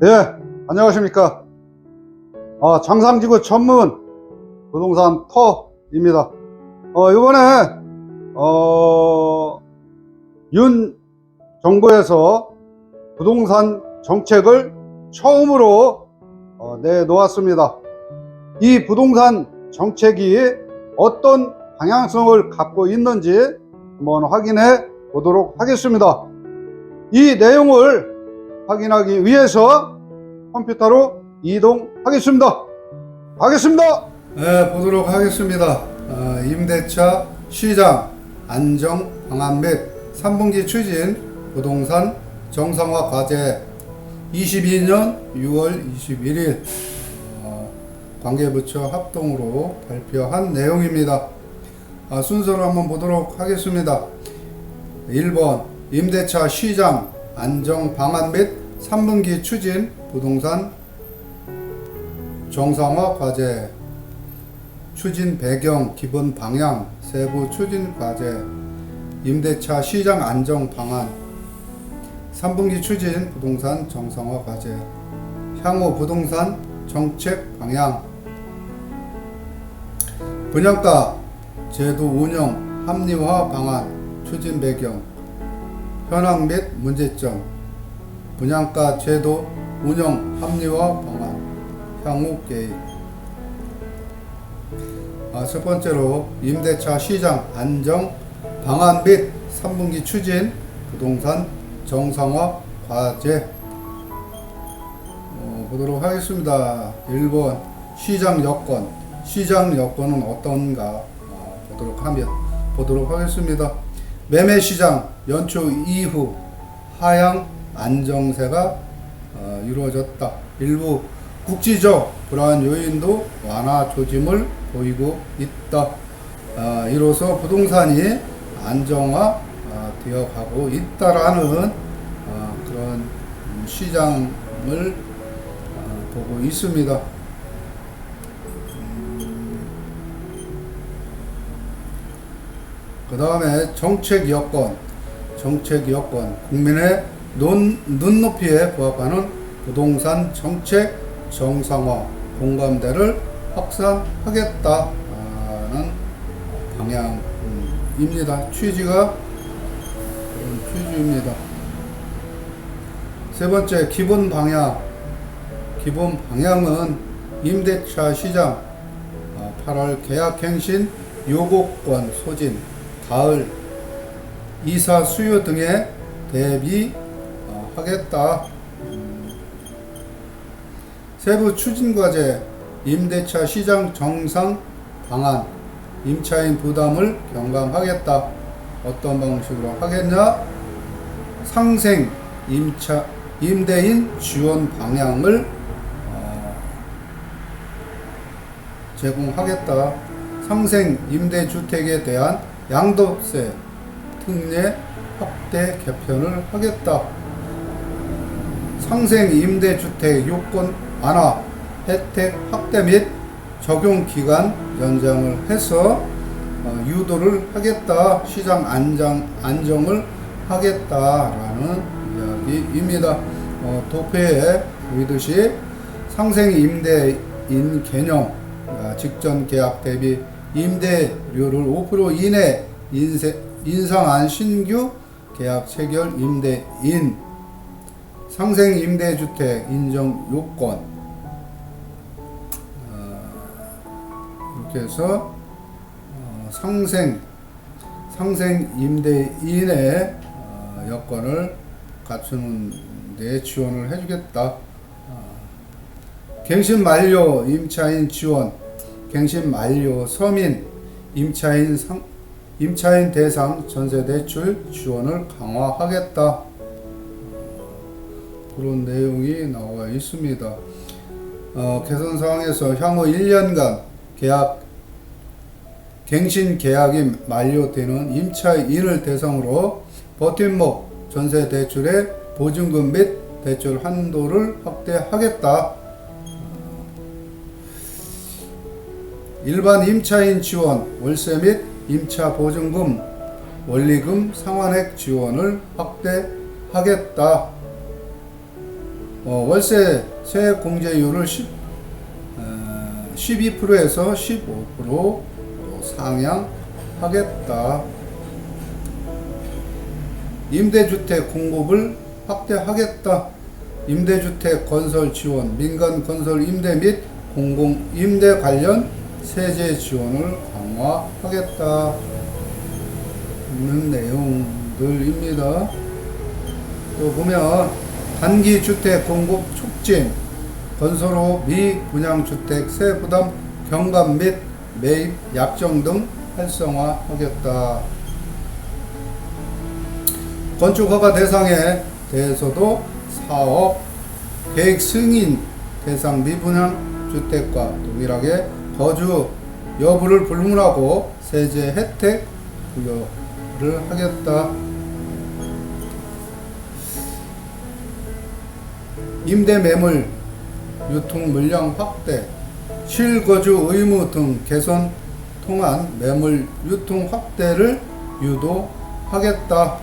예, 안녕하십니까. 장상지구 전문 부동산 터입니다. 이번에, 윤 정부에서 부동산 정책을 처음으로 내놓았습니다. 이 부동산 정책이 어떤 방향성을 갖고 있는지 한번 확인해 보도록 하겠습니다. 이 내용을 확인하기 위해서 컴퓨터로 이동하겠습니다. 네, 보도록 하겠습니다. 임대차 시장 안정 방안 및 3분기 추진 부동산 정상화 과제 22년 6월 21일 관계부처 합동으로 발표한 내용입니다. 순서로 한번 보도록 하겠습니다. 1번 임대차 시장 안정 방안 및 3분기 추진 부동산 정상화 과제 추진 배경 기본 방향 세부 추진 과제 임대차 시장 안정 방안 3분기 추진 부동산 정상화 과제 향후 부동산 정책 방향 분양가 제도 운영 합리화 방안 추진 배경 현황 및 문제점 분양가 제도 운영 합리화 방안 향후 계획. 첫 번째로 임대차 시장 안정 방안 및 3분기 추진 부동산 정상화 과제 보도록 하겠습니다. 1번 시장 여건은 어떤가 보도록 하겠습니다. 매매 시장 연초 이후 하향 안정세가 이루어졌다. 일부 국지적 불안 요인도 완화 조짐을 보이고 있다. 이로써 부동산이 안정화 되어가고 있다라는 그런 시장을 보고 있습니다. 그 다음에 정책 여건 국민의 눈높이에 부합하는 부동산 정책 정상화 공감대를 확산하겠다는 방향입니다. 취지입니다. 세 번째 기본 방향은 임대차 시장 8월 계약갱신 요구권 소진 가을 이사 수요 등에 대비하겠다. 세부 추진과제 임대차 시장 정상 방안 임차인 부담을 경감하겠다. 어떤 방식으로 하겠냐? 상생 임대인 지원 방향을 제공하겠다. 상생 임대주택에 대한 양도세 특례 확대 개편을 하겠다. 상생 임대주택 요건 완화 혜택 확대 및 적용 기간 연장을 해서 유도를 하겠다. 시장 안정을 하겠다라는 이야기입니다. 도표에 보이듯이 상생 임대인 개념 직전 계약 대비 임대료를 5% 이내 인상한 신규 계약 체결 임대인 상생 임대주택 인정 요건 이렇게 해서 상생 임대인의 여건을 갖추는 데 지원을 해주겠다. 갱신 만료 임차인 지원 갱신 만료 서민 임차인 대상 전세대출 지원을 강화하겠다. 그런 내용이 나와 있습니다. 개선사항에서 향후 1년간 갱신 계약이 만료되는 임차인을 대상으로 버팀목 전세대출의 보증금 및 대출 한도를 확대하겠다. 일반 임차인 지원 월세 및 임차 보증금 원리금 상환액 지원을 확대하겠다. 월세 세액 공제율을 12%에서 15%로 상향하겠다. 임대주택 공급을 확대하겠다. 임대주택 건설 지원, 민간 건설 임대 및 공공 임대 관련 세제 지원을 강화하겠다. 있는 내용들입니다. 또 보면 단기 주택 공급 촉진, 건설 후 미분양주택 세부담 경감 및 매입 약정 등 활성화하겠다. 건축허가 대상에 대해서도 사업 계획 승인 대상 미분양 주택과 동일하게 거주 여부를 불문하고 세제 혜택 부여를 하겠다. 임대 매물 유통 물량 확대, 실거주 의무 등 개선 통한 매물 유통 확대를 유도하겠다.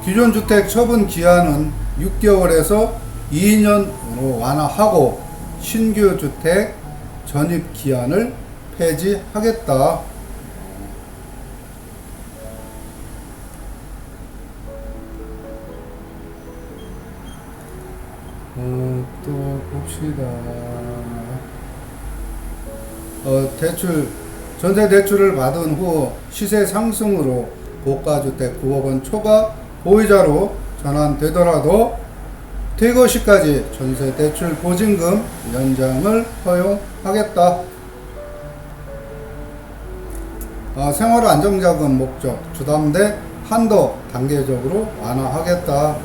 기존 주택 처분 기한은 6개월에서 2년으로 완화하고 신규 주택 전입 기한을 폐지하겠다. 또 봅시다. 전세 대출을 받은 후 시세 상승으로 고가주택 9억 원 초과 보유자로 전환되더라도 퇴거 시까지 전세 대출 보증금 연장을 허용하겠다. 생활 안정자금 목적 주담대 한도 단계적으로 완화하겠다.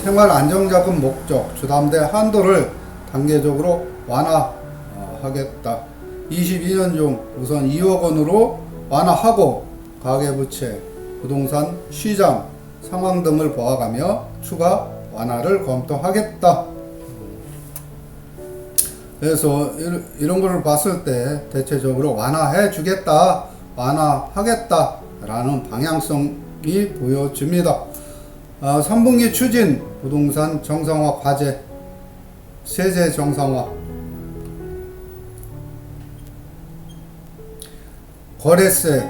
생활 안정자금 목적 주담대 한도를 단계적으로 완화하겠다. 22년 중 우선 2억 원으로 완화하고 가계부채, 부동산 시장 상황 등을 보아가며 추가 완화를 검토하겠다. 그래서 이런 걸 봤을 때 대체적으로 완화해 주겠다, 완화하겠다 라는 방향성이 보여집니다. 3분기 추진 부동산 정상화 과제, 세제 정상화, 거래세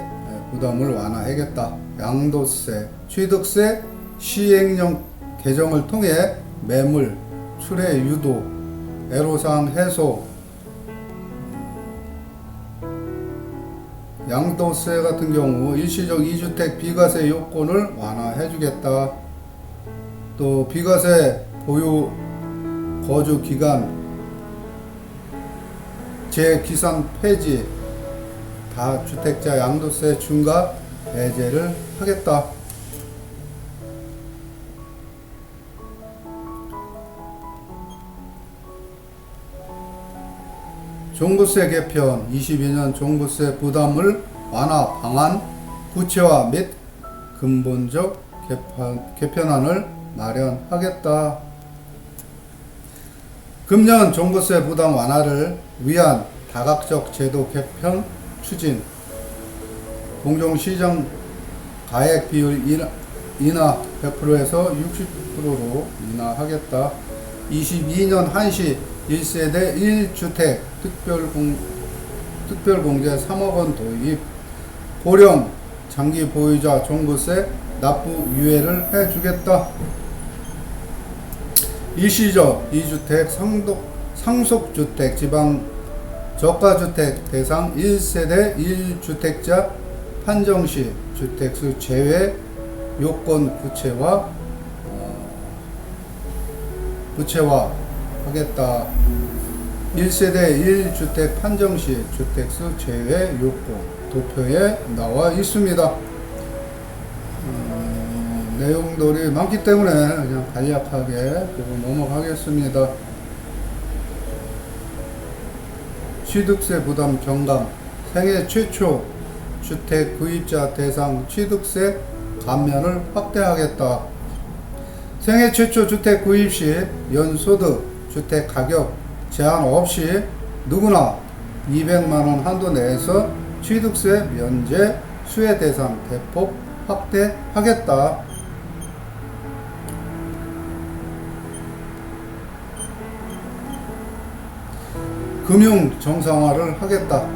부담을 완화하겠다. 양도세, 취득세 시행령 개정을 통해 매물 출회 유도, 애로사항 해소, 양도세 같은 경우 일시적 2주택 비과세 요건을 완화해주겠다. 또 비과세 보유 거주 기간 재기산 폐지, 다주택자 양도세 중과 배제를 하겠다. 종부세 개편, 22년 종부세 부담을 완화 방안 구체화 및 근본적 개편안을 마련하겠다. 금년 종부세 부담 완화를 위한 다각적 제도 개편 추진, 공정시장 가액 비율 인하 100%에서 60%로 인하하겠다. 22년 한시 1세대 1주택 특별공제 3억 원 도입, 고령 장기 보유자 종부세 납부 유예를 해주겠다. 일시적 2주택 상속주택 지방 저가주택 대상 1세대 1주택자 판정시 주택수 제외 요건 구체화 하겠다. 1세대 1주택 판정시 주택수 제외 요건 도표에 나와 있습니다. 내용들이 많기 때문에 그냥 간략하게 보고 넘어가겠습니다. 취득세 부담 경감, 생애 최초 주택 구입자 대상 취득세 감면을 확대하겠다. 생애 최초 주택 구입 시 연소득 주택 가격 제한 없이 누구나 200만원 한도 내에서 취득세 면제 수혜 대상 대폭 확대하겠다. 금융 정상화를 하겠다.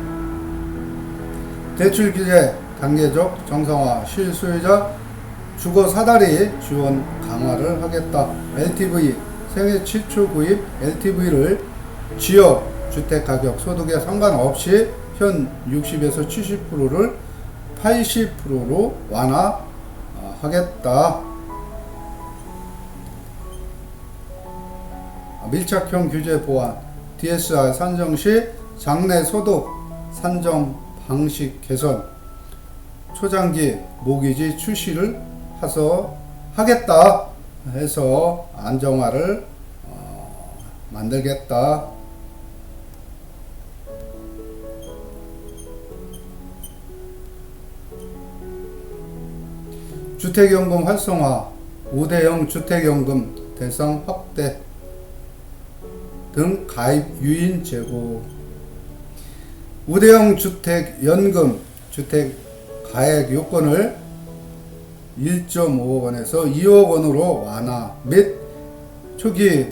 대출 규제 단계적 정상화, 실수요자 주거 사다리 지원 강화를 하겠다. LTV 생애 최초 구입 LTV를 지역 주택 가격 소득에 상관없이 현 60에서 70%를 80%로 완화하겠다. 밀착형 규제 보완, DSR 산정 시 장래 소득 산정 방식 개선, 초장기 모기지 출시를 하겠다 해서 안정화를 만들겠다. 주택연금 활성화, 우대형 주택연금 대상 확대 등 가입 유인 제고, 우대형 주택연금 주택 가액 요건을 1.5억 원에서 2억 원으로 완화 및 초기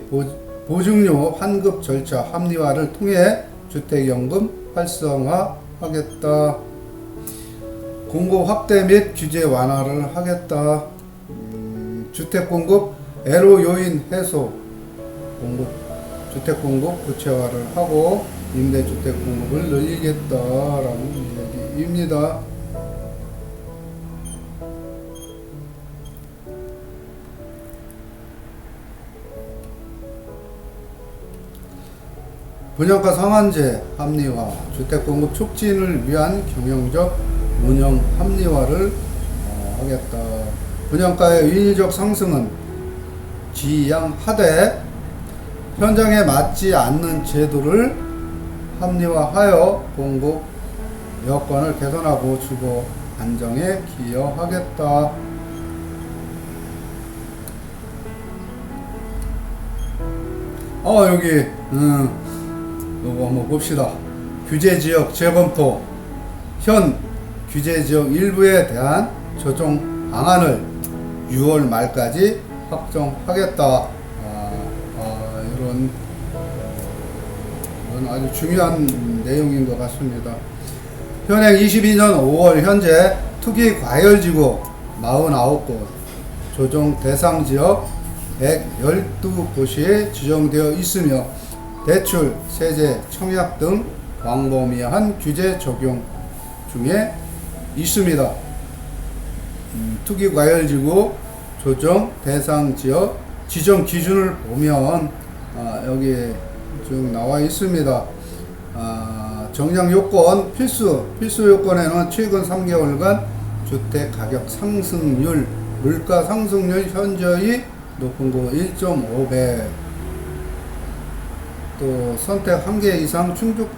보증료 환급 절차 합리화를 통해 주택연금 활성화하겠다. 공급 확대 및 규제 완화를 하겠다. 주택 공급 애로 요인 해소, 주택 공급 구체화를 하고 임대주택 공급을 늘리겠다라는 얘기입니다. 분양가 상한제 합리화, 주택 공급 촉진을 위한 경영적 운영 합리화를 하겠다. 분양가의 인위적 상승은 지양하되 현장에 맞지 않는 제도를 합리화하여 공급 여건을 개선하고 주거 안정에 기여하겠다. 여기 요거 한번 봅시다. 규제지역 재검토, 현 규제지역 일부에 대한 조정 방안을 6월 말까지 확정하겠다. 이런 아주 중요한 내용인 것 같습니다. 현행 22년 5월 현재 투기 과열지구 49곳, 조정 대상 지역 112곳이 지정되어 있으며 대출, 세제, 청약 등 광범위한 규제 적용 중에 있습니다. 투기 과열지구 조정 대상 지역 지정 기준을 보면 여기 쭉 나와 있습니다. 정량 요건 필수 요건에는 최근 3개월간 주택 가격 상승률, 물가 상승률 현저히 높은 곳 1.5배, 또 선택 1개 이상 충족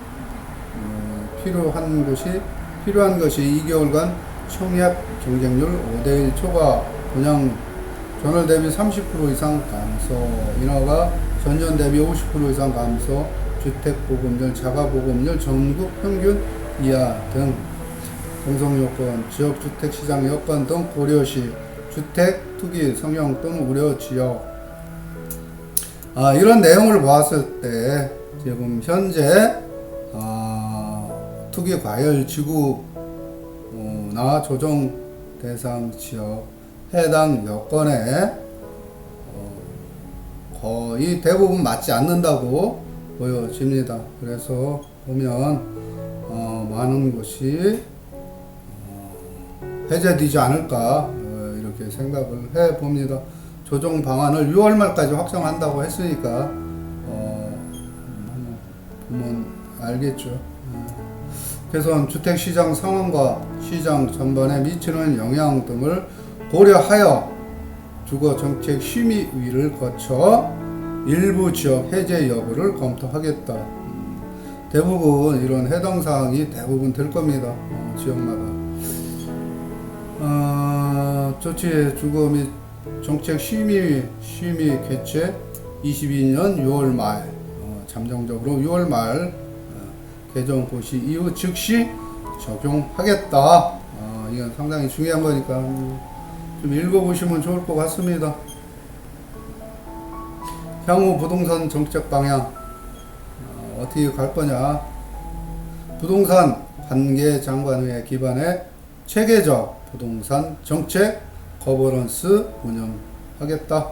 필요한 것이 2개월간 청약 경쟁률 5대1 초과, 분양 전월 대비 30% 이상 감소, 인허가 전년 대비 50% 이상 감소, 주택 보급률, 자가 보급률 전국 평균 이하 등 공성요건, 지역주택시장 여건 등 고려시 주택 투기 성형 또는 우려 지역. 이런 내용을 보았을 때 지금 현재 투기 과열 지구나 조정 대상 지역 해당 여건에 거의 대부분 맞지 않는다고 보여집니다. 그래서 보면 많은 것이 해제되지 않을까 이렇게 생각을 해 봅니다. 조정 방안을 6월 말까지 확정한다고 했으니까 보면 알겠죠. 개선 주택시장 상황과 시장 전반에 미치는 영향 등을 고려하여 주거정책심의위를 거쳐 일부 지역 해제 여부를 검토하겠다. 대부분 이런 해당 사항이 대부분 될 겁니다. 지역마다. 조치 주거 및 정책 심의 개최 22년 6월 말, 잠정적으로 6월 말 개정 고시 이후 즉시 적용하겠다. 이건 상당히 중요한 거니까 좀 읽어보시면 좋을 것 같습니다. 향후 부동산 정책 방향 어떻게 갈 거냐. 부동산 관계 장관회의 기반의 체계적 부동산 정책 거버넌스 운영하겠다.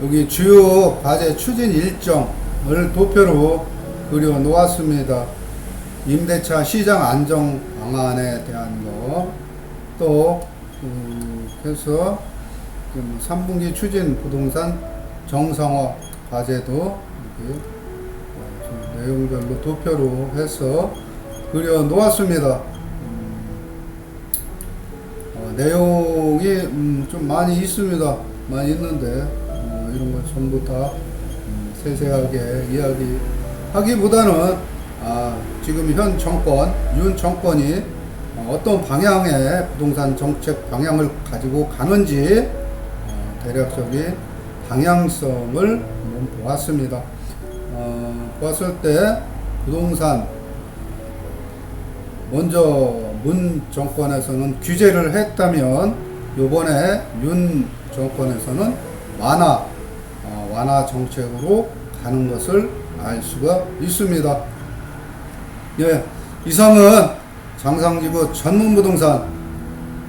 여기 주요 과제 추진 일정을 도표로 그려 놓았습니다. 임대차 시장 안정 방안에 대한 거, 또 그래서 3분기 추진 부동산 정상화 과제도 이렇게 내용별로 도표로 해서 그려 놓았습니다. 내용이 좀 많이 있습니다. 많이 있는데 이런 걸 전부 다 세세하게 이야기하기보다는 지금 현 정권, 윤 정권이 어떤 방향의 부동산 정책 방향을 가지고 가는지 대략적인 방향성을 한번 보았습니다. 보았을 때 부동산 먼저 문 정권에서는 규제를 했다면 요번에 윤 정권에서는 완화 정책으로 가는 것을 알 수가 있습니다. 예, 이상은 장상지구 전문부동산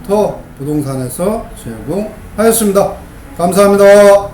터 부동산에서 제공하였습니다. 감사합니다.